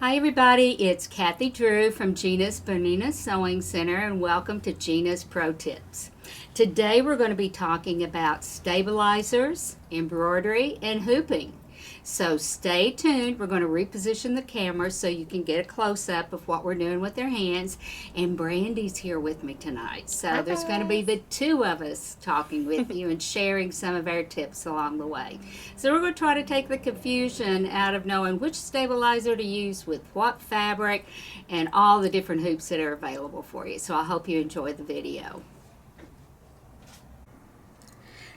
Hi everybody, it's Kathy Drew from Gina's Bernina Sewing Center and welcome to Gina's Pro Tips. Today we're going to be talking about stabilizers, embroidery, and hooping. So stay tuned. We're going to reposition the camera so you can get a close-up of what we're doing with our hands. And Brandy's here with me tonight. So there's going to be the two of us talking with you and sharing some of our tips along the way. So we're going to try to take the confusion out of knowing which stabilizer to use with what fabric and all the different hoops that are available for you. So I hope you enjoy the video.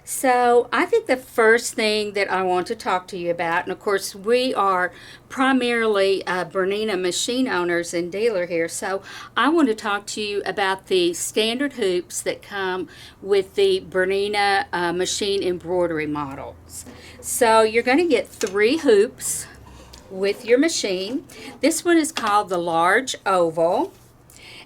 So I think the first thing that I want to talk to you about, and of course we are primarily Bernina machine owners and dealer here, so I want to talk to you about the standard hoops that come with the Bernina machine embroidery models. So you're going to get 3 hoops with your machine. This one is called the large oval,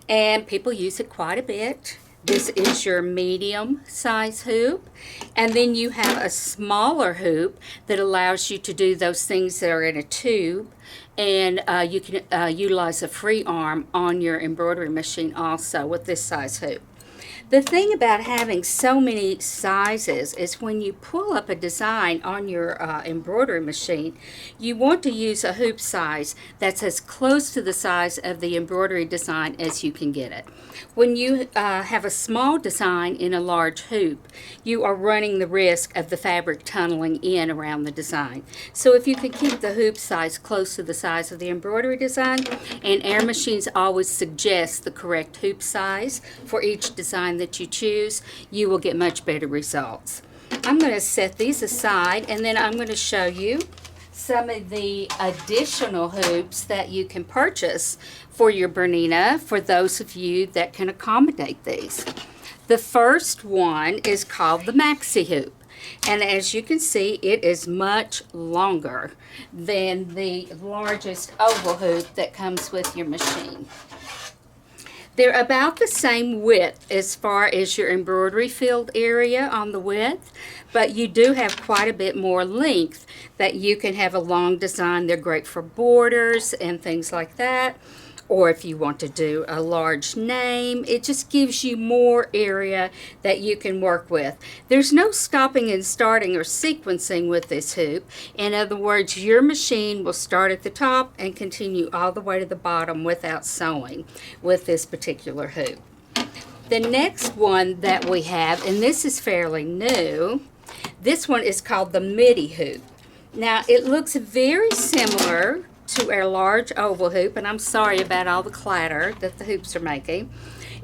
and people use it quite a bit. This is your medium size hoop, and then you have a smaller hoop that allows you to do those things that are in a tube, and you can utilize a free arm on your embroidery machine also with this size hoop. The thing about having so many sizes is when you pull up a design on your embroidery machine, you want to use a hoop size that's as close to the size of the embroidery design as you can get it. When you have a small design in a large hoop, you are running the risk of the fabric tunneling in around the design. So if you can keep the hoop size close to the size of the embroidery design, and our machines always suggest the correct hoop size for each design that you choose, you will get much better results. I'm going to set these aside, and then I'm going to show you some of the additional hoops that you can purchase for your Bernina for those of you that can accommodate these. The first one is called the maxi hoop, and as you can see, it is much longer than the largest oval hoop that comes with your machine. They're about the same width as far as your embroidery field area on the width, but you do have quite a bit more length that you can have a long design. They're great for borders and things like that, or if you want to do a large name, it just gives you more area that you can work with. There's no stopping and starting or sequencing with this hoop. In other words, your machine will start at the top and continue all the way to the bottom without sewing with this particular hoop. The next one that we have, and this is fairly new, this one is called the midi hoop. Now it looks very similar to our large oval hoop, and I'm sorry about all the clatter that the hoops are making.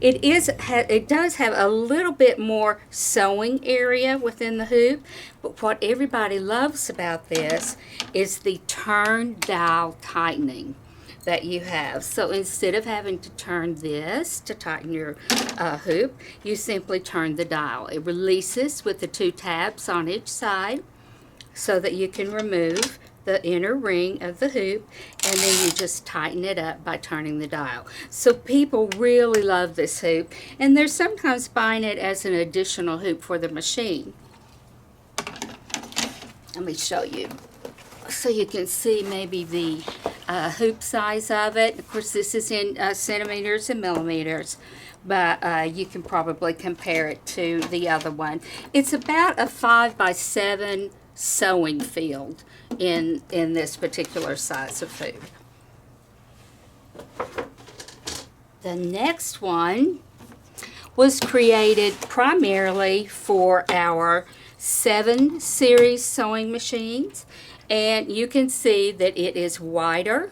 It does have a little bit more sewing area within the hoop, but what everybody loves about this is the turn dial tightening that you have. So instead of having to turn this to tighten your hoop, you simply turn the dial. It releases with the 2 tabs on each side so that you can remove the inner ring of the hoop, and then you just tighten it up by turning the dial. So people really love this hoop, and they're sometimes buying it as an additional hoop for the machine. Let me show you so you can see maybe the hoop size of it. Of course, this is in centimeters and millimeters, but you can probably compare it to the other one. It's about a 5 by 7 sewing field in this particular size of hoop. The next one was created primarily for our 7 series sewing machines, and you can see that it is wider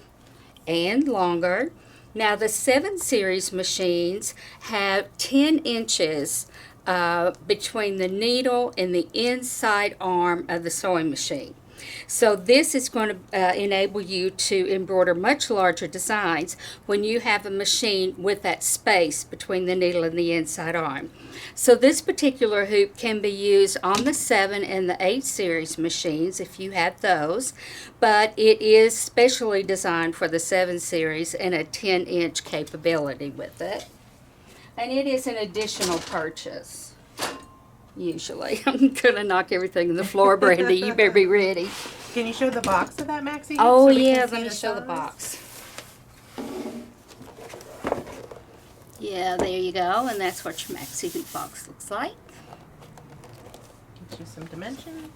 and longer. Now the 7 series machines have 10 inches between the needle and the inside arm of the sewing machine. So this is going to enable you to embroider much larger designs when you have a machine with that space between the needle and the inside arm. So this particular hoop can be used on the 7 and the 8 series machines if you have those, but it is specially designed for the 7 series and a 10-inch capability with it. And it is an additional purchase, usually. I'm going to knock everything on the floor, Brandy. You better be ready. Can you show the box of that maxi hoop? Oh, so we yeah, can see let me the show the size? box. Yeah, there you go, and that's what your maxi hoop box looks like. Gives you some dimensions.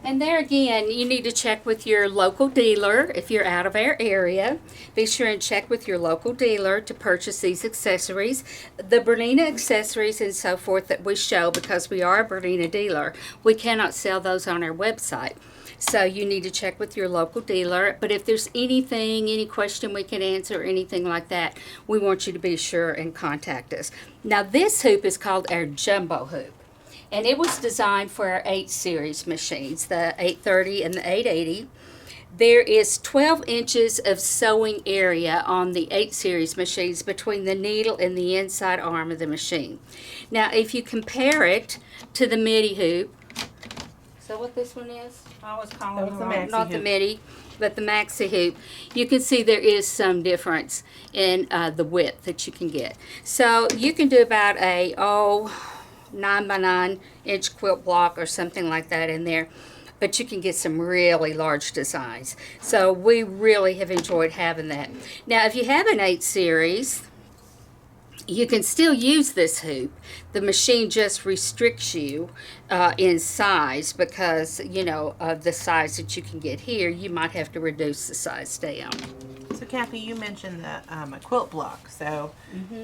And there again, you need to check with your local dealer if you're out of our area. Be sure and check with your local dealer to purchase these accessories. The Bernina accessories and so forth that we show, because we are a Bernina dealer, we cannot sell those on our website. So you need to check with your local dealer. But if there's anything, any question we can answer or anything like that, we want you to be sure and contact us. Now this hoop is called our jumbo hoop. And it was designed for our 8 series machines, the 830 and the 880. There is 12 inches of sewing area on the 8 series machines between the needle and the inside arm of the machine. Now, if you compare it to the midi hoop, so what this one is? I always call it the maxi not the hoop. midi, but the maxi hoop. You can see there is some difference in the width that you can get. So you can do about a 9 by 9 inch quilt block or something like that in there, but you can get some really large designs. So we really have enjoyed having that. Now if you have an 8 series, you can still use this hoop. The machine just restricts you in size because, you know, of the size that you can get here. You might have to reduce the size down. So Kathy, you mentioned a quilt block. So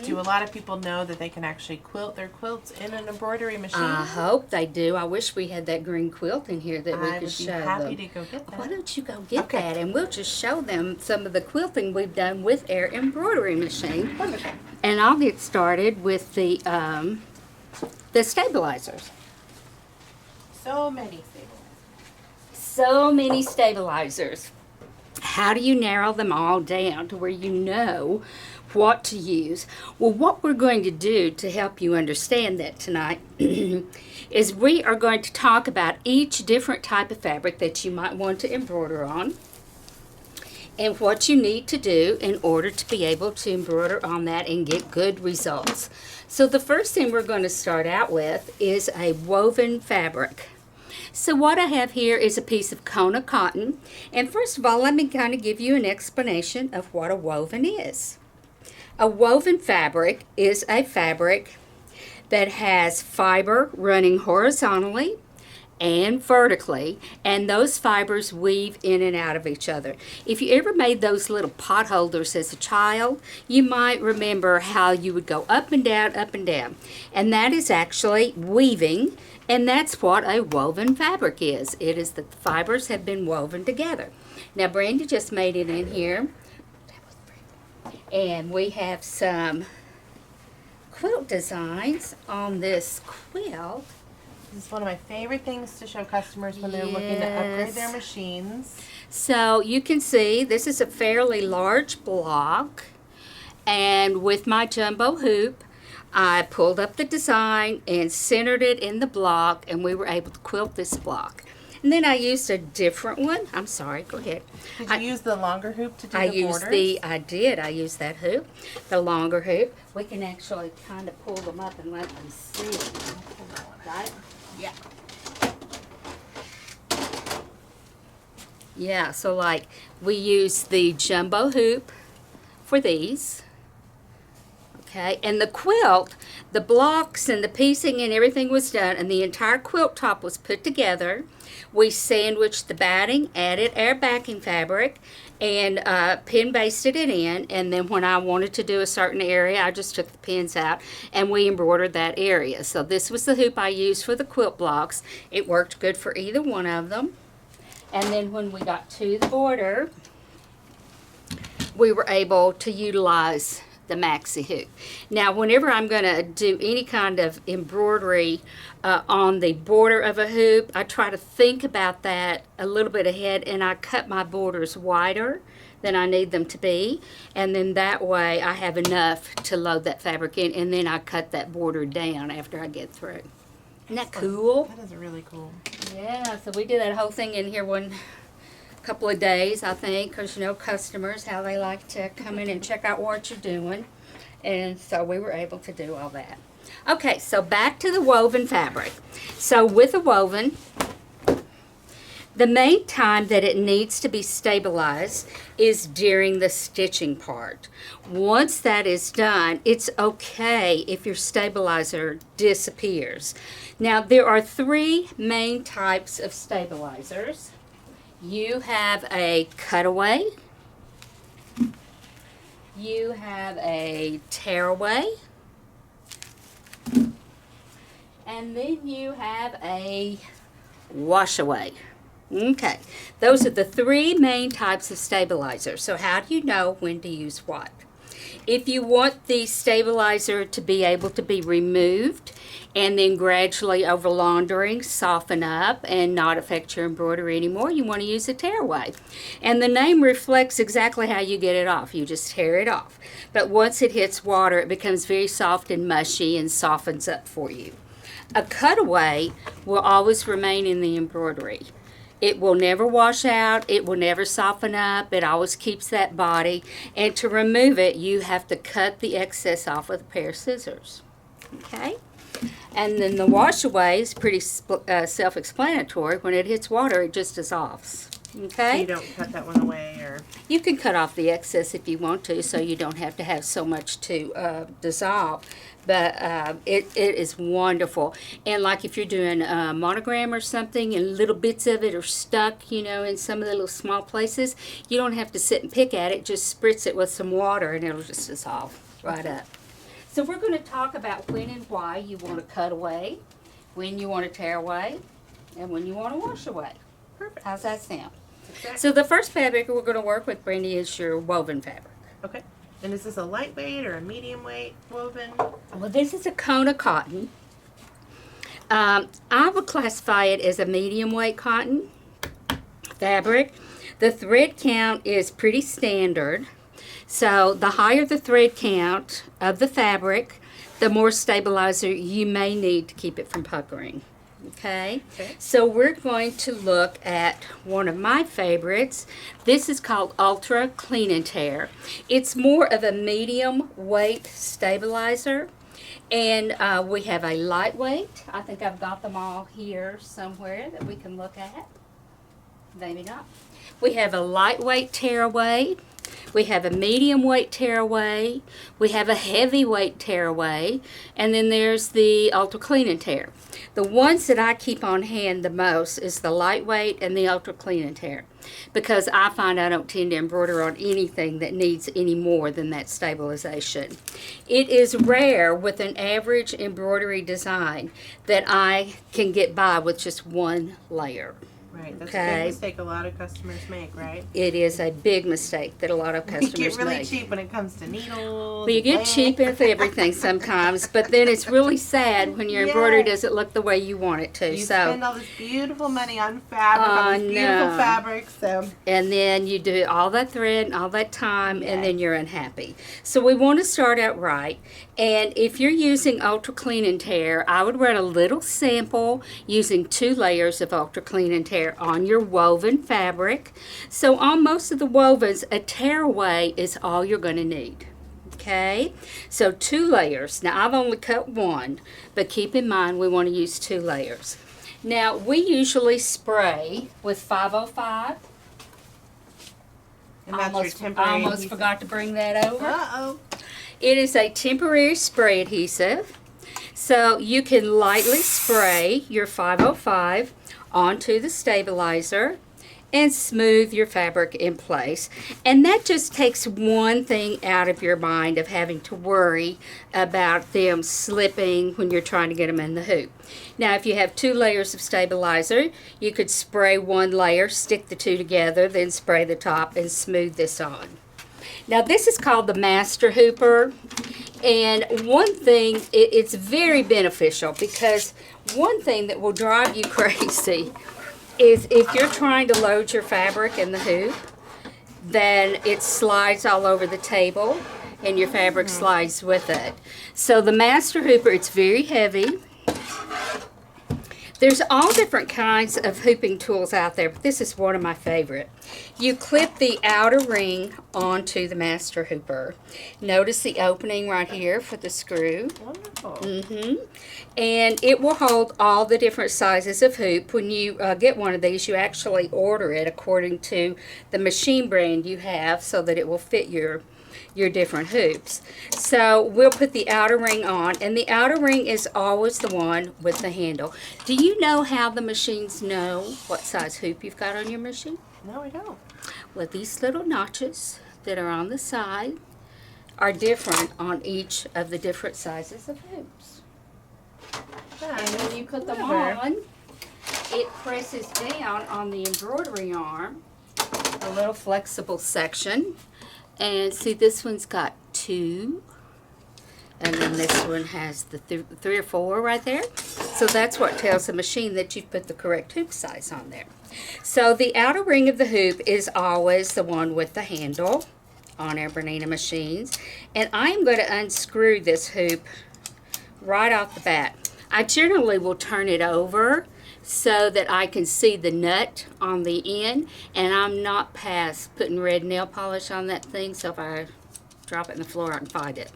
do a lot of people know that they can actually quilt their quilts in an embroidery machine? I hope they do. I wish we had that green quilt in here that we I could would show be happy them. to go get that. Why don't you go get Okay. that, and we'll just show them some of the quilting we've done with our embroidery machine. Wonderful. And I'll get started with the stabilizers. So many staples. So many stabilizers. How do you narrow them all down to where you know what to use? Well, what we're going to do to help you understand that tonight is we are going to talk about each different type of fabric that you might want to embroider on and what you need to do in order to be able to embroider on that and get good results. So the first thing we're going to start out with is a woven fabric. So what I have here is a piece of Kona cotton. And first of all, let me kind of give you an explanation of what a woven is. A woven fabric is a fabric that has fiber running horizontally and vertically, and those fibers weave in and out of each other. If you ever made those little pot holders as a child, you might remember how you would go up and down, and that is actually weaving, and that's what a woven fabric is. It is that the fibers have been woven together. Now Brandy just made it in here, and we have some quilt designs on this quilt. This is one of my favorite things to show customers when they're looking to upgrade their machines. So you can see this is a fairly large block, and with my jumbo hoop I pulled up the design and centered it in the block, and we were able to quilt this block. And then I used a different one. I'm sorry, go ahead. Did you use the longer hoop to do the borders? I used that hoop, the longer hoop. We can actually kind of pull them up and let them see. Right? Yeah. Yeah, so like we use the jumbo hoop for these. Okay, and the quilt, the blocks and the piecing and everything was done, and the entire quilt top was put together. We sandwiched the batting, added our backing fabric, and pin basted it in, and then when I wanted to do a certain area, I just took the pins out and we embroidered that area. So this was the hoop I used for the quilt blocks. It worked good for either one of them. And then when we got to the border, we were able to utilize the maxi hoop. Now whenever I'm going to do any kind of embroidery on the border of a hoop, I try to think about that a little bit ahead, and I cut my borders wider than I need them to be, and then that way I have enough to load that fabric in, and then I cut that border down after I get through. Isn't that cool? That is really cool. Yeah, so we did that whole thing in here one couple of days, I think, because you know customers, how they like to come in and check out what you're doing, and so we were able to do all that. Okay, so back to the woven fabric. So with a woven, The main time that it needs to be stabilized is during the stitching part. Once that is done, it's okay if your stabilizer disappears. Now, there are three main types of stabilizers. You have a cutaway, you have a tearaway, and then you have a washaway. Okay, those are the three main types of stabilizer. So how do you know when to use what? If you want the stabilizer to be able to be removed and then gradually over laundering soften up and not affect your embroidery anymore, you want to use a tearaway. And the name reflects exactly how you get it off. You just tear it off. But once it hits water, it becomes very soft and mushy and softens up for you. A cutaway will always remain in the embroidery. It will never wash out, it will never soften up, it always keeps that body. And to remove it, you have to cut the excess off with a pair of scissors. Okay? And then the washaway is pretty self-explanatory. When it hits water, it just dissolves. Okay? So you don't cut that one away, or? You can cut off the excess if you want to, so you don't have to have so much to dissolve. But it is wonderful. And like if you're doing a monogram or something and little bits of it are stuck, you know, in some of the little small places, you don't have to sit and pick at it. Just spritz it with some water and it'll just dissolve right up. So we're going to talk about when and why you want to cut away, when you want to tear away, and when you want to wash away. Perfect. How's that sound? Exactly. So the first fabric we're going to work with, Brandy, is your woven fabric. Okay. And is this a lightweight or a medium weight woven? Well, this is a Kona cotton. I would classify it as a medium weight cotton fabric. The thread count is pretty standard. So the higher the thread count of the fabric, the more stabilizer you may need to keep it from puckering. Okay? So we're going to look at one of my favorites. This is called Ultra Clean and Tear. It's more of a medium weight stabilizer. And we have a lightweight. I think I've got them all here somewhere that we can look at. Maybe not. We have a lightweight tearaway. We have a medium weight tearaway. We have a heavyweight tearaway. And then there's the Ultra Clean and Tear. The ones that I keep on hand the most is the lightweight and the Ultra Clean and Tear, because I find I don't tend to embroider on anything that needs any more than that stabilization. It is rare with an average embroidery design that I can get by with just one layer. Right, that's a big mistake a lot of customers make, right? It is a big mistake that a lot of customers make. You get really cheap when it comes to needles. Well, you get cheap with everything sometimes, but then it's really sad when your embroidery doesn't look the way you want it to. You spend all this beautiful money on fabric, on this beautiful fabric, so. And then you do all that thread and all that time, and then you're unhappy. So we want to start out right. And if you're using Ultra Clean and Tear, I would run a little sample using 2 layers of Ultra Clean and Tear on your woven fabric. So on most of the wovens, a tearaway is all you're going to need. Okay, so 2 layers. Now I've only cut 1, but keep in mind we want to use 2 layers. Now we usually spray with 505. And that's your temporary I almost forgot to bring that over. Uh-oh. It is a temporary spray adhesive. So you can lightly spray your 505 onto the stabilizer and smooth your fabric in place. And that just takes one thing out of your mind of having to worry about them slipping when you're trying to get them in the hoop. Now, if you have 2 layers of stabilizer, you could spray 1 layer, stick the 2 together, then spray the top and smooth this on. Now, this is called the Master Hooper. And one thing, it's very beneficial, because one thing that will drive you crazy is if you're trying to load your fabric in the hoop, then it slides all over the table and your fabric slides with it. So the Master Hooper, it's very heavy. There's all different kinds of hooping tools out there, but this is one of my favorite. You clip the outer ring onto the master hooper. Notice the opening right here for the screw. Wonderful. And it will hold all the different sizes of hoop. When you get one of these, you actually order it according to the machine brand you have so that it will fit your different hoops. So we'll put the outer ring on, and the outer ring is always the one with the handle. Do you know how the machines know what size hoop you've got on your machine? No, I don't. Well, these little notches that are on the side are different on each of the different sizes of hoops. And when you put them on, it presses down on the embroidery arm, a little flexible section. And see, this one's got 2, and then this one has the 3 or 4 right there. So that's what tells the machine that you've put the correct hoop size on there. So the outer ring of the hoop is always the one with the handle on our Bernina machines. And I'm going to unscrew this hoop right off the bat. I generally will turn it over so that I can see the nut on the end, and I'm not past putting red nail polish on that thing, so if I drop it in the floor I can find it.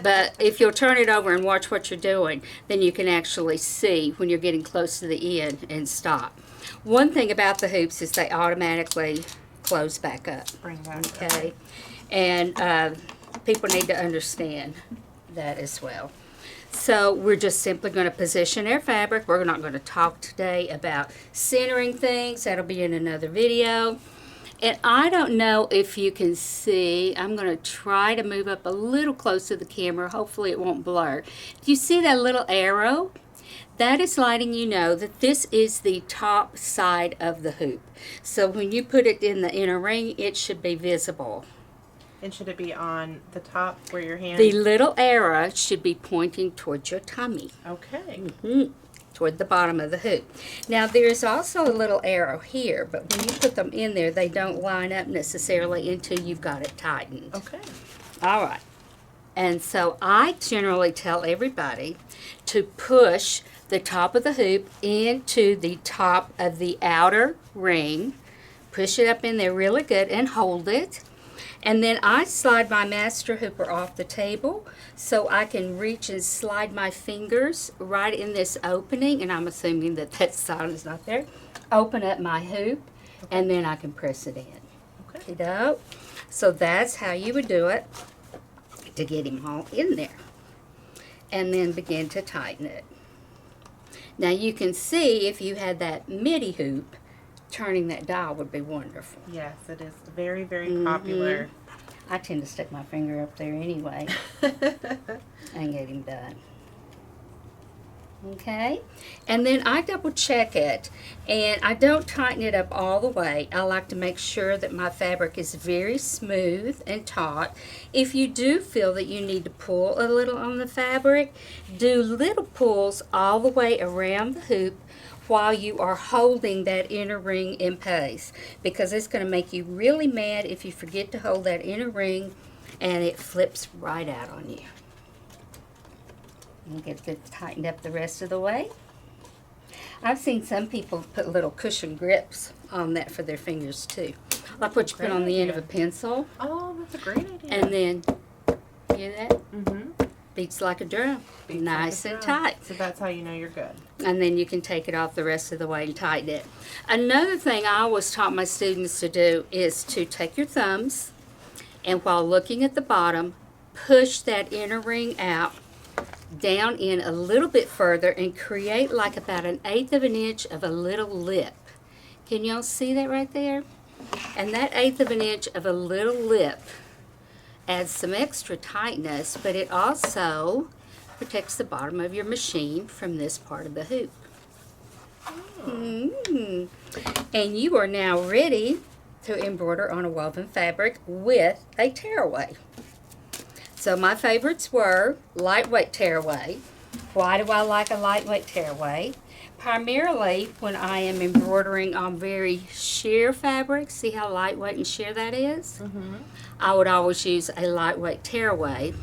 But if you'll turn it over and watch what you're doing, then you can actually see when you're getting close to the end and stop. One thing about the hoops is they automatically close back up. Bring that. Okay, and people need to understand that as well. So we're just simply going to position our fabric. We're not going to talk today about centering things. That'll be in another video. And I don't know if you can see. I'm going to try to move up a little close to the camera. Hopefully it won't blur. Do you see that little arrow? That is letting you know that this is the top side of the hoop. So when you put it in the inner ring, it should be visible. And should it be on the top where your hand? The little arrow should be pointing towards your tummy. Okay. Toward the bottom of the hoop. Now there's also a little arrow here, but when you put them in there, they don't line up necessarily until you've got it tightened. Okay. All right. And so I generally tell everybody to push the top of the hoop into the top of the outer ring. Push it up in there really good and hold it. And then I slide my master hooper off the table so I can reach and slide my fingers right in this opening, and I'm assuming that that sign is not there. Open up my hoop, and then I can press it in. Okay. Okey-doke. So that's how you would do it to get him all in there. And then begin to tighten it. Now you can see if you had that midi hoop, turning that dial would be wonderful. Yes, it is very, very popular. I tend to stick my finger up there anyway and get him done. Okay, and then I double check it, and I don't tighten it up all the way. I like to make sure that my fabric is very smooth and taut. If you do feel that you need to pull a little on the fabric, do little pulls all the way around the hoop while you are holding that inner ring in place, because it's going to make you really mad if you forget to hold that inner ring and it flips right out on you. And get it tightened up the rest of the way. I've seen some people put little cushion grips on that for their fingers too, like what you put on the end of a pencil. Oh, that's a great idea. And then, hear that? Beats like a drum. Beats nice like a and drum. tight. So that's how you know you're good. And then you can take it off the rest of the way and tighten it. Another thing I always taught my students to do is to take your thumbs and while looking at the bottom, push that inner ring out down in a little bit further and create like about 1/8 of an inch of a little lip. Can y'all see that right there? And that 1/8 of an inch of a little lip adds some extra tightness, but it also protects the bottom of your machine from this part of the hoop. And you are now ready to embroider on a woven fabric with a tearaway. So my favorites were lightweight tearaway. Why do I like a lightweight tearaway? Primarily when I am embroidering on very sheer fabric, see how lightweight and sheer that is? I would always use a lightweight tearaway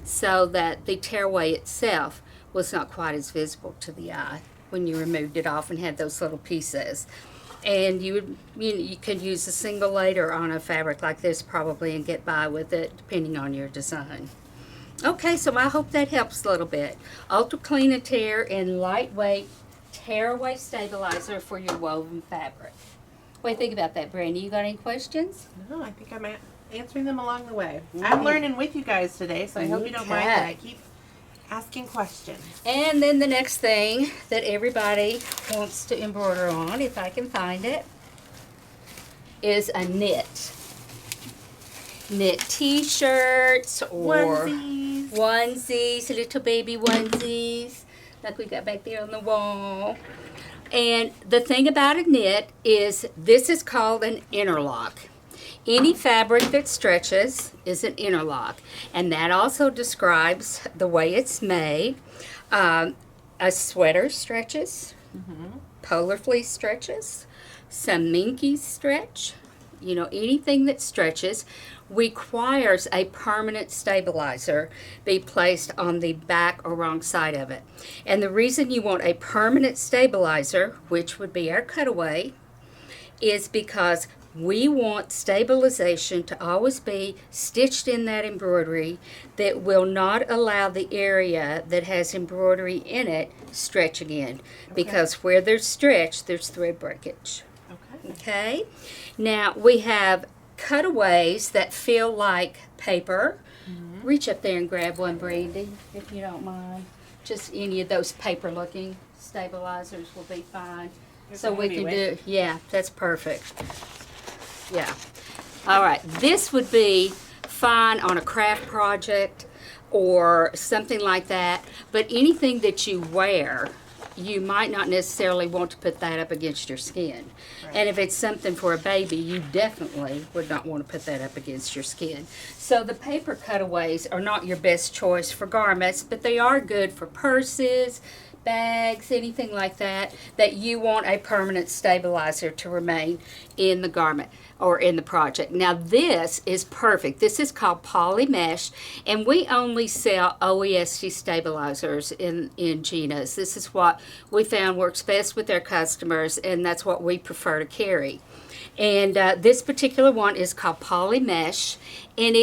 so that the tearaway itself was not quite as visible to the eye. when you removed it off and had those little pieces. And you could use a single layer on a fabric like this probably and get by with it depending on your design. Okay, so I hope that helps a little bit. Ultra clean and tear and lightweight tearaway stabilizer for your woven fabric. What do you think about that, Brandy? You got any questions? No, I think I'm answering them along the way. I'm learning with you guys today, so I hope you don't mind that I keep asking questions. And then the next thing that everybody wants to embroider on, if I can find it, is a knit. Knit t-shirts or onesies, little baby onesies, like we got back there on the wall. And the thing about a knit is this is called an interlock. Any fabric that stretches is an interlock, and that also describes the way it's made. A sweater stretches, polar fleece stretches, some minkies stretch. You know, anything that stretches requires a permanent stabilizer be placed on the back or wrong side of it. And the reason you want a permanent stabilizer, which would be our cutaway, is because we want stabilization to always be stitched in that embroidery that will not allow the area that has embroidery in it stretch again. Because where there's stretch, there's thread breakage. Okay? Now, we have cutaways that feel like paper. Reach up there and grab one, Brandy, if you don't mind. Just any of those paper-looking stabilizers will be fine. So we can do, yeah, that's perfect. Yeah. All right. This would be fine on a craft project or something like that. But anything that you wear, you might not necessarily want to put that up against your skin. Right. And if it's something for a baby, you definitely would not want to put that up against your skin. So the paper cutaways are not your best choice for garments, but they are good for purses, bags, anything like that, that you want a permanent stabilizer to remain in the garment or in the project. Now this is perfect. This is called poly mesh, and we only sell OEST stabilizers in Gina's. This is what we found works best with our customers, and that's what we prefer to carry. And this particular one is called poly mesh, and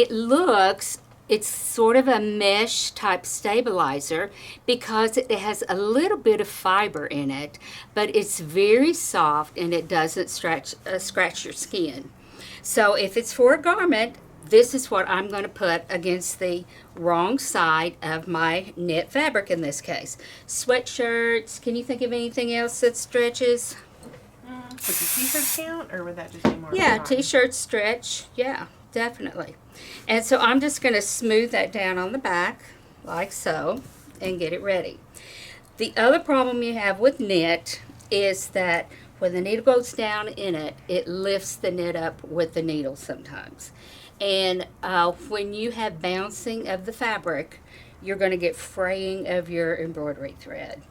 it's sort of a mesh type stabilizer because it has a little bit of fiber in it, but it's very soft and it doesn't scratch your skin. So if it's for a garment, this is what I'm going to put against the wrong side of my knit fabric in this case. Sweatshirts, can you think of anything else that stretches? Would the t-shirts count, or would that just be more? Yeah, t-shirts stretch, yeah, definitely. And so I'm just going to smooth that down on the back, like so, and get it ready. The other problem you have with knit is that when the needle goes down in it, it lifts the knit up with the needle sometimes. And when you have bouncing of the fabric, you're going to get fraying of your embroidery thread.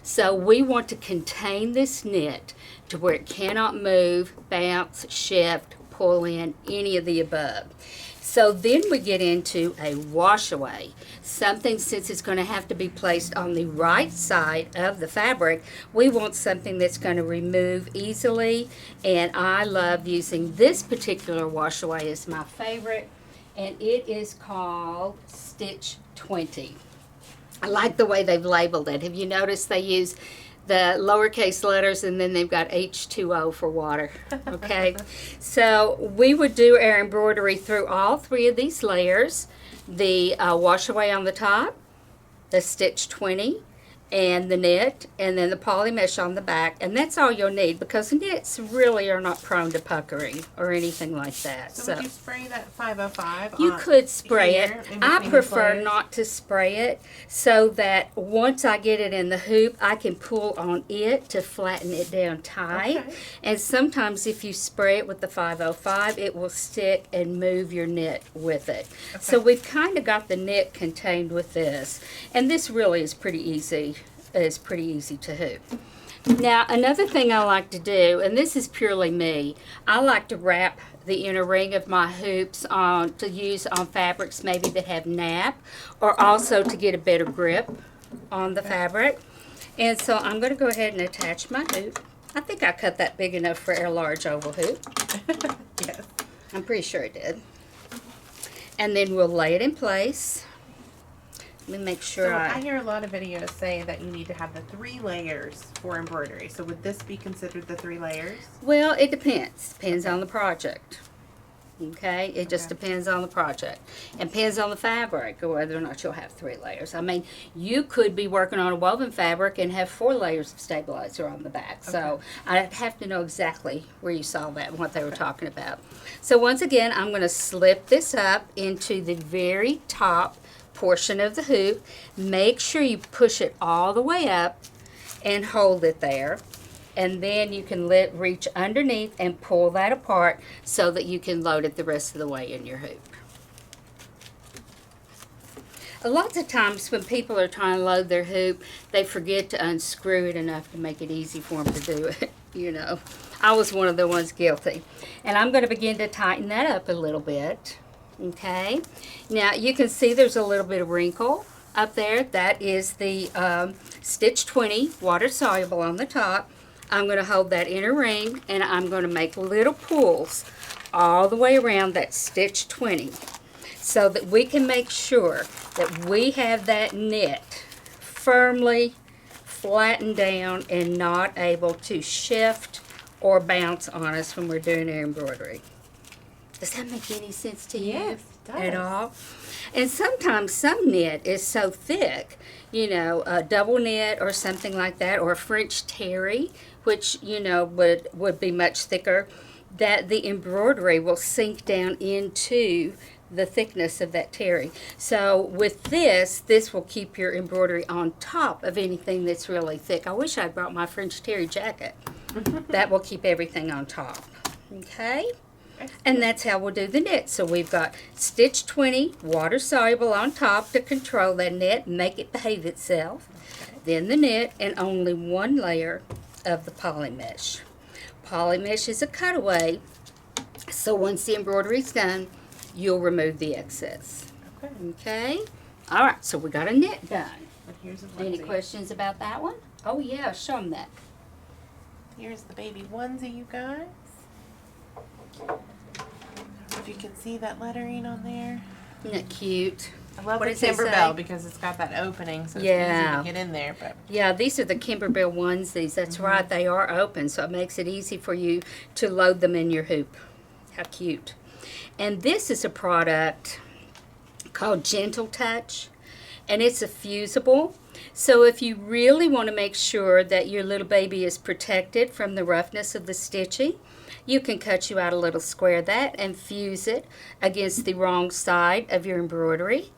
So we want to contain this knit to where it cannot move, bounce, shift, pull in, any of the above. So then we get into a wash away. Something, since it's going to have to be placed on the right side of the fabric, we want something that's going to remove easily. And I love using this particular wash away as my favorite. And it is called Stitch 20. I like the way they've labeled it. Have you noticed they use the lowercase letters and then they've got H2O for water? Okay. So we would do our embroidery through all three of these layers. The wash away on the top, the Stitch 20, and the knit, and then the poly mesh on the back, and that's all you'll need because knits really are not prone to puckering or anything like that. So would you spray that 505? You could spray it. I prefer not to spray it so that once I get it in the hoop, I can pull on it to flatten it down tight. Okay. And sometimes if you spray it with the 505, it will stick and move your knit with it. Okay. So we've kind of got the knit contained with this, and this really is pretty easy. It's pretty easy to hoop. Now, another thing I like to do, and this is purely me, I like to wrap the inner ring of my hoops on to use on fabrics maybe that have nap, or also to get a better grip on the fabric. And so I'm going to go ahead and attach my hoop. I think I cut that big enough for a large oval hoop. Yes. I'm pretty sure it did. And then we'll lay it in place. Let me make sure So I hear a lot of videos say that you need to have the 3 layers for embroidery. So would this be considered the 3 layers? Well, it depends. Depends on the project. Okay? It just depends on the project. And depends on the fabric, or whether or not you'll have 3 layers. I mean, you could be working on a woven fabric and have 4 layers of stabilizer on the back. So I'd have to know exactly where you saw that and what they were talking about. So once again, I'm going to slip this up into the very top portion of the hoop. Make sure you push it all the way up and hold it there. And then you can reach underneath and pull that apart so that you can load it the rest of the way in your hoop. Lots of times when people are trying to load their hoop, they forget to unscrew it enough to make it easy for them to do it. You know, I was one of the ones guilty. And I'm going to begin to tighten that up a little bit. Okay, now you can see there's a little bit of wrinkle up there. That is the stitch 20 water soluble on the top. I'm going to hold that inner ring and I'm going to make little pulls all the way around that stitch 20 so that we can make sure that we have that knit firmly flattened down and not able to shift or bounce on us when we're doing our embroidery. Does that make any sense to you? Yes, it does. At all? And sometimes some knit is so thick, you know, a double knit or something like that, or a French terry, which, you know, would be much thicker, that the embroidery will sink down into the thickness of that terry. So with this will keep your embroidery on top of anything that's really thick. I wish I'd brought my French terry jacket. That will keep everything on top. Okay? And that's how we'll do the knit. So we've got stitch 20 water soluble on top to control that knit, make it behave itself. Okay. Then the knit and only 1 layer of the poly mesh. Poly mesh is a cutaway, so once the embroidery's done, you'll remove the excess. Okay. Okay? All right, so we got a knit done. But here's a Any onesie. questions about that one? Oh yeah, show them that. Here's the baby onesie, you guys. If you can see that lettering on there. Isn't that cute? I love What the does it Timberbell say? because it's got that opening, so it's Yeah. easy to get in there. But Yeah, these are the Kimberbell onesies. That's right, they are open, so it makes it easy for you to load them in your hoop. How cute. And this is a product called Gentle Touch, and it's a fusible. So if you really want to make sure that your little baby is protected from the roughness of the stitching, you can cut you out a little square of that and fuse it against the wrong side of your embroidery,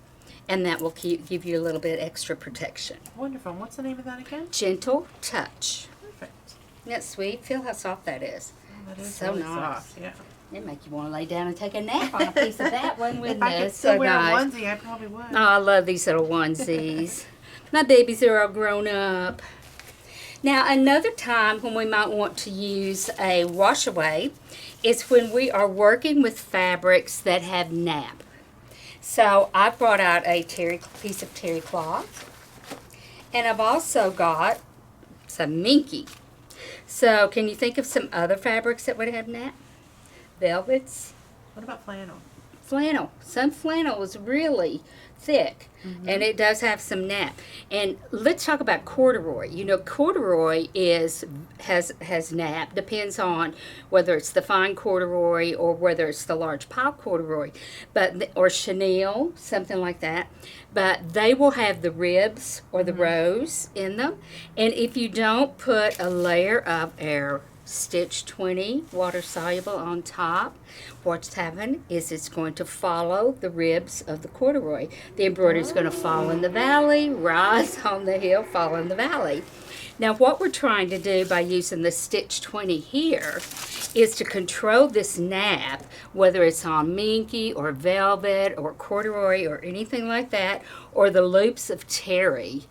and that will give you a little bit extra protection. wonderful. What's the name of that again? Gentle Touch. Perfect. Isn't that sweet? Feel how soft that is. Oh, that is So really nice. soft. Yeah. It'd make you want to lay down and take a nap on a piece of that one, wouldn't If I it? could It's still so wear nice. a onesie, I probably would. Oh, I love these little onesies. My babies are all grown up. Now, another time when we might want to use a wash away is when we are working with fabrics that have nap. So I brought out a piece of terry cloth, and I've also got some minky. So can you think of some other fabrics that would have nap? Velvets, What about flannel? flannel. Some flannel is really thick, and it does have some nap. And let's talk about corduroy. You know, corduroy has nap. Depends on whether it's the fine corduroy or whether it's the large pile corduroy, or chenille, something like that. But they will have the ribs or the rows in them. And if you don't put a layer of air stitch 20 water soluble on top, what's happened is it's going to follow the ribs of the corduroy. The embroidery is going to fall in the valley, rise on the hill, fall in the valley. Now what we're trying to do by using the stitch 20 here is to control this nap, whether it's on minky or velvet or corduroy or anything like that, or the loops of terry,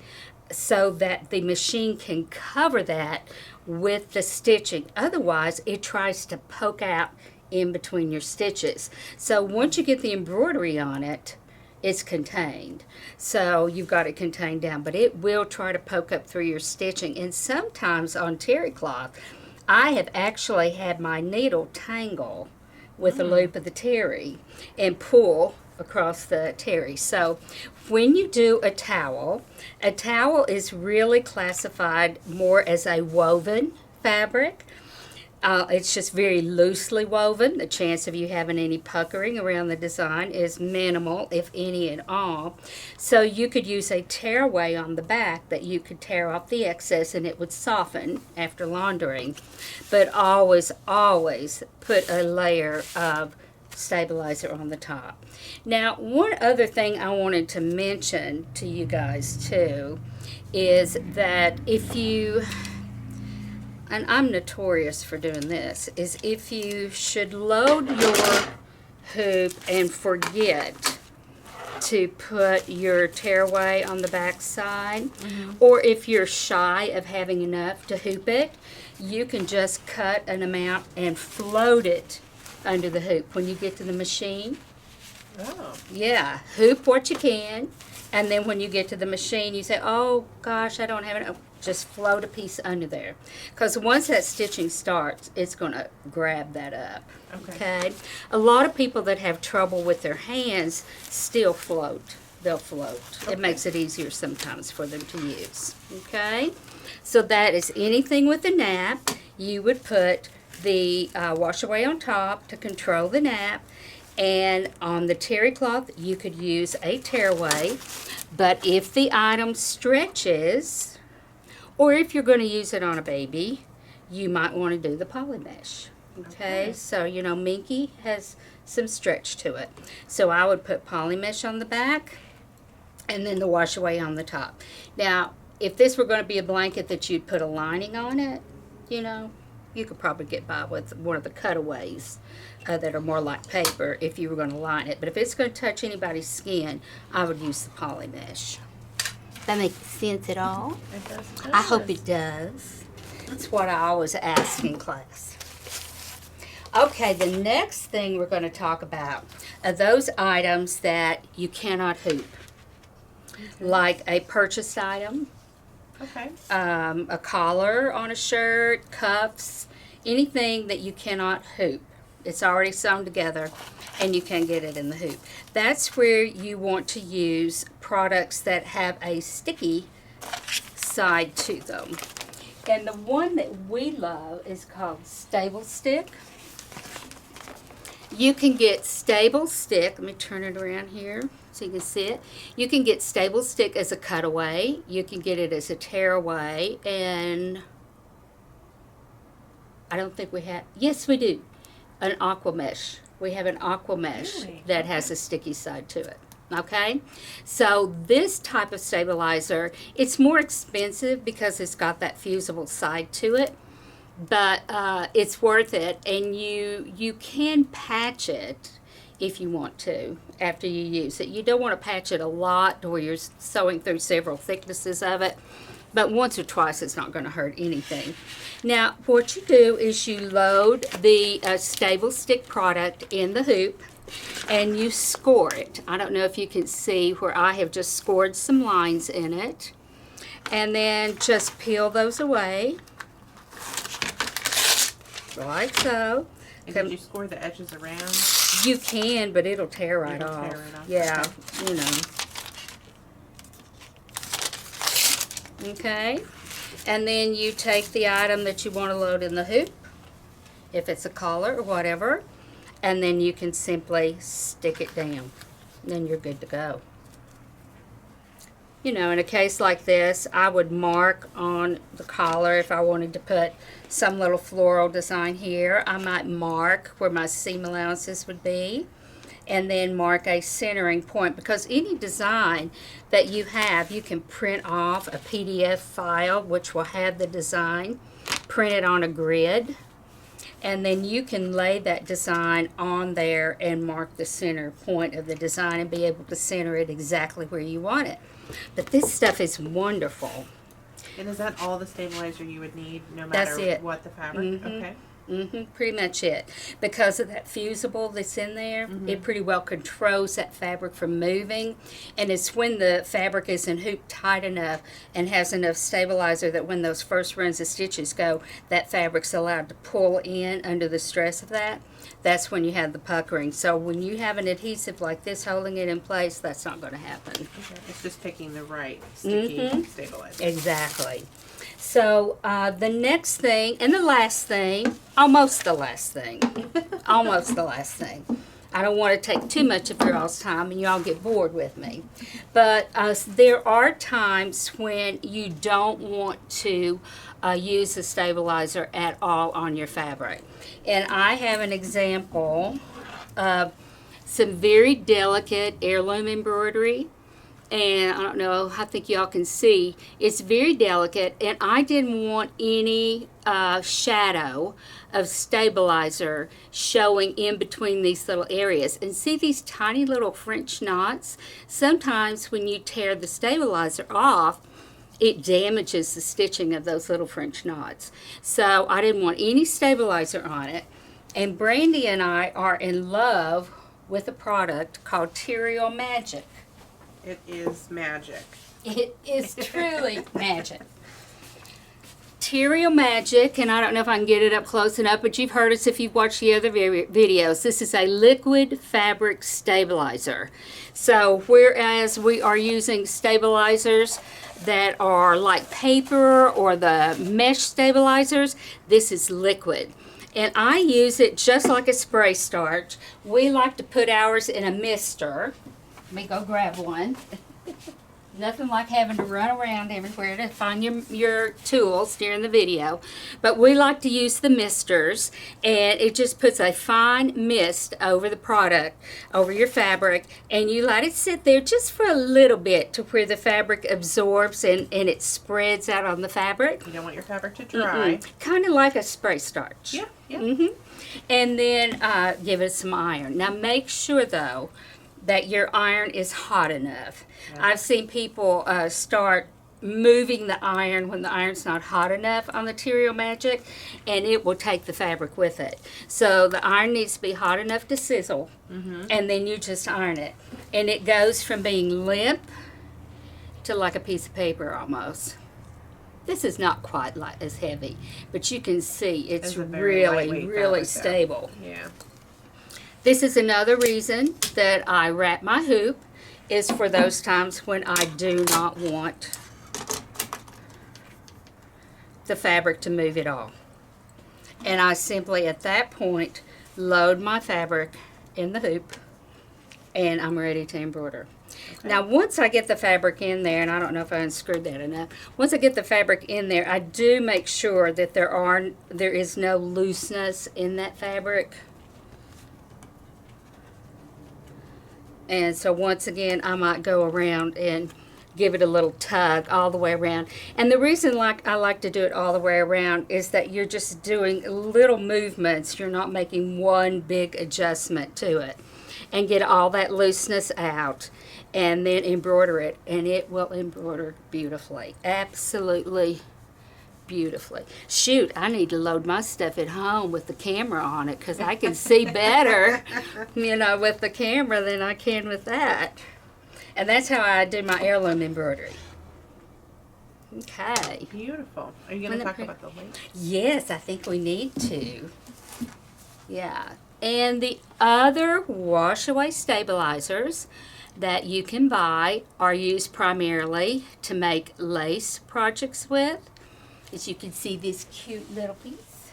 so that the machine can cover that with the stitching. Otherwise, it tries to poke out in between your stitches. So once you get the embroidery on it, it's contained. So you've got it contained down, but it will try to poke up through your stitching. And sometimes on terry cloth, I have actually had my needle tangle with the loop of the terry and pull across the terry. So when you do a towel is really classified more as a woven fabric. It's just very loosely woven. The chance of you having any puckering around the design is minimal, if any at all. So you could use a tearaway on the back that you could tear off the excess and it would soften after laundering. But always, always put a layer of stabilizer on the top. Now, one other thing I wanted to mention to you guys too is that if you, and I'm notorious for doing this, is if you should load your hoop and forget to put your tearaway on the back side, or if you're shy of having enough to hoop it, you can just cut an amount and float it under the hoop when you get to the machine. Oh. Yeah, hoop what you can, and then when you get to the machine, you say, oh gosh, I don't have enough. Just float a piece under there. Because once that stitching starts, it's going to grab that up. Okay. A lot of people that have trouble with their hands still float. They'll float. It makes it easier sometimes for them to use. Okay. So that is anything with a nap. You would put the wash away on top to control the nap. And on the terry cloth, you could use a tearaway. But if the item stretches, or if you're going to use it on a baby, you might want to do the poly mesh. Okay, so you know Minky has some stretch to it. So I would put poly mesh on the back and then the wash away on the top. Now, if this were going to be a blanket that you'd put a lining on it, you know, you could probably get by with one of the cutaways that are more like paper if you were going to line it. But if it's going to touch anybody's skin, I would use the poly mesh. That makes sense at all? It does. I hope it does. That's what I always ask in class. Okay, the next thing we're going to talk about are those items that you cannot hoop. Like a purchased item, a collar on a shirt, cuffs, anything that you cannot hoop. It's already sewn together and you can get it in the hoop. That's where you want to use products that have a sticky side to them. And the one that we love is called Stable Stick. You can get Stable Stick, let me turn it around here so you can see it. You can get Stable Stick as a cutaway, you can get it as a tearaway, and I don't think we have, yes we do, an aqua mesh. We have an aqua mesh that has a sticky side to it. Okay, so this type of stabilizer, it's more expensive because it's got that fusible side to it, but it's worth it, and you can patch it if you want to after you use it. You don't want to patch it a lot to where you're sewing through several thicknesses of it, but once or twice it's not going to hurt anything. Now what you do is you load the Stable Stick product in the hoop and you score it. I don't know if you can see where I have just scored some lines in it, and then just peel those away like so. And did you score the edges around? You can, but it'll tear right off. Yeah, okay. You know. Okay, and then you take the item that you want to load in the hoop, if it's a collar or whatever, and then you can simply stick it down. Then you're good to go. You know, in a case like this, I would mark on the collar if I wanted to put some little floral design here. I might mark where my seam allowances would be, and then mark a centering point, because any design that you have, you can print off a PDF file which will have the design, print it on a grid, and then you can lay that design on there and mark the center point of the design and be able to center it exactly where you want it. But this stuff is wonderful. And is that all the stabilizer you would need, no matter what the fabric? Okay. Pretty much it. Because of that fusible that's in there, it pretty well controls that fabric from moving. And it's when the fabric isn't hooped tight enough and has enough stabilizer that when those first runs of stitches go, that fabric's allowed to pull in under the stress of that. That's when you have the puckering. So when you have an adhesive like this holding it in place, that's not going to happen. It's just picking the right sticky stabilizer. Exactly. So the next thing, and the last thing, almost the last thing, almost the last thing. I don't want to take too much of your all's time and you all get bored with me. But there are times when you don't want to use the stabilizer at all on your fabric. And I have an example of some very delicate heirloom embroidery. And I don't know, I think y'all can see, it's very delicate, and I didn't want any shadow of stabilizer showing in between these little areas. And see these tiny little French knots? Sometimes when you tear the stabilizer off, it damages the stitching of those little French knots. So I didn't want any stabilizer on it. And Brandy and I are in love with a product called Terrio Magic. It is magic. It is truly magic. Terrio Magic, and I don't know if I can get it up close enough, but you've heard us if you've watched the other videos. This is a liquid fabric stabilizer. So whereas we are using stabilizers that are like paper or the mesh stabilizers, this is liquid. And I use it just like a spray starch. We like to put ours in a mister. Let me go grab one. Nothing like having to run around everywhere to find your tools during the video. But we like to use the misters, and it just puts a fine mist over the product, over your fabric, and you let it sit there just for a little bit to where the fabric absorbs and it spreads out on the fabric. You don't want your fabric to dry. Kind of like a spray starch. Yeah, yeah. And then give it some iron. Now make sure though that your iron is hot enough. Yeah. I've seen people start moving the iron when the iron's not hot enough on the Terrio Magic, and it will take the fabric with it. So the iron needs to be hot enough to sizzle, and then you just iron it. And it goes from being limp to like a piece of paper almost. This is not quite like as heavy, but you can see it's really stable. Yeah. This is another reason that I wrap my hoop, is for those times when I do not want the fabric to move at all. And I simply at that point load my fabric in the hoop and I'm ready to embroider. Okay. Now once I get the fabric in there, and I don't know if I unscrewed that enough, once I get the fabric in there, I do make sure that there is no looseness in that fabric. And so once again, I might go around and give it a little tug all the way around. And the reason I like to do it all the way around is that you're just doing little movements. You're not making one big adjustment to it. And get all that looseness out. And then embroider it. And it will embroider beautifully. Absolutely beautifully. Shoot, I need to load my stuff at home with the camera on it because I can see better, with the camera than I can with that. And that's how I do my heirloom embroidery. Okay. Beautiful. Are you going to talk about the link? Yes, I think we need to. Yeah. And the other wash-away stabilizers that you can buy are used primarily to make lace projects with. As you can see, this cute little piece.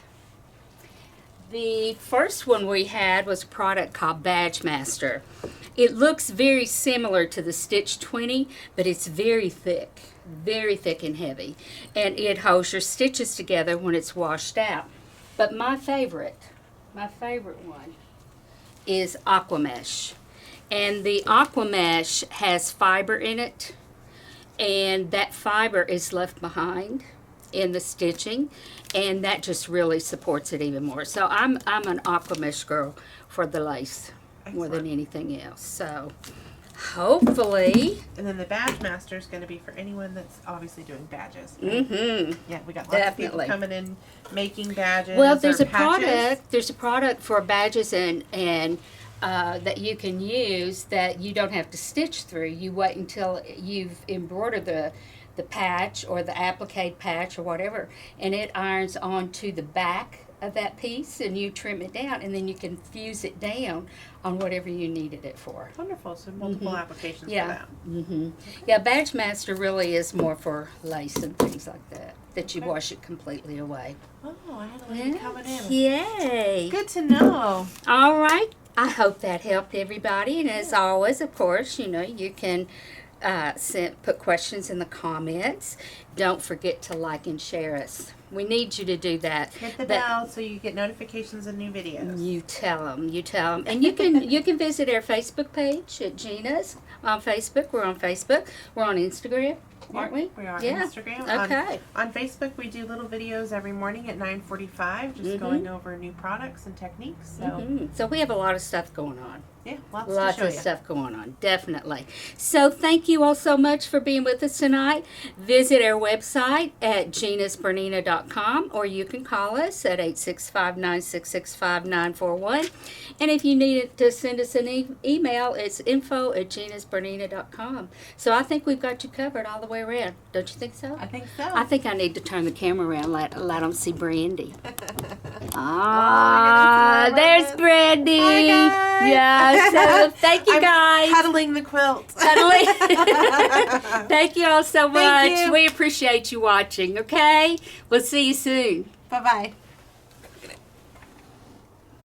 The first one we had was a product called Badge Master. It looks very similar to the Stitch 20, but it's very thick and heavy. And it holds your stitches together when it's washed out. But my favorite one is Aqua Mesh. And the Aqua Mesh has fiber in it, and that fiber is left behind in the stitching, and that just really supports it even more. So I'm an Aqua Mesh girl for the lace. Excellent. More than anything else. So Hopefully. And then the badge master is going to be for anyone that's obviously doing badges. Mm-hmm. Yeah, we got lots Definitely. of people coming in making badges. Well, there's or a patches. product. There's a product for badges and that you can use that you don't have to stitch through. You wait until you've embroidered the patch or the applique patch or whatever, and it irons onto the back of that piece, and you trim it down, and then you can fuse it down on whatever you needed it for. Wonderful. So multiple applications Yeah. for that. Mm-hmm. Yeah, Badge Master really is more for lace and things like that you Okay. wash it completely away. Oh, I had a lady coming in. Yay. Good to know. All right. I hope that helped everybody. And as always, of course, you can put questions in the comments. Don't forget to like and share us. We need you to do that. Hit the bell so you get notifications of new videos. You tell them. And you can visit our Facebook page at Gina's on Facebook. We're on Facebook. We're on Instagram, aren't we? We are on Yeah. Instagram. Okay. On Facebook, we do little videos every morning at 9:45, just going over new products and techniques. So, So we have a lot of stuff going on. yeah, lots Lots to show of you. stuff going on, definitely. So thank you all so much for being with us tonight. Visit our website at ginasbernina.com, or you can call us at 865-966-5941. And if you need to send us an email, it's info@ginasbernina.com. So I think we've got you covered all the way around. Don't you think so? I think so. I think I need to turn the camera around, let them see Brandy. Oh, There's Brandy. Hi, guys. Yeah, so thank you I'm guys. cuddling the quilt. Cuddling. Thank you all so much. Thank you. We appreciate you watching, okay? We'll see you soon. Bye-bye.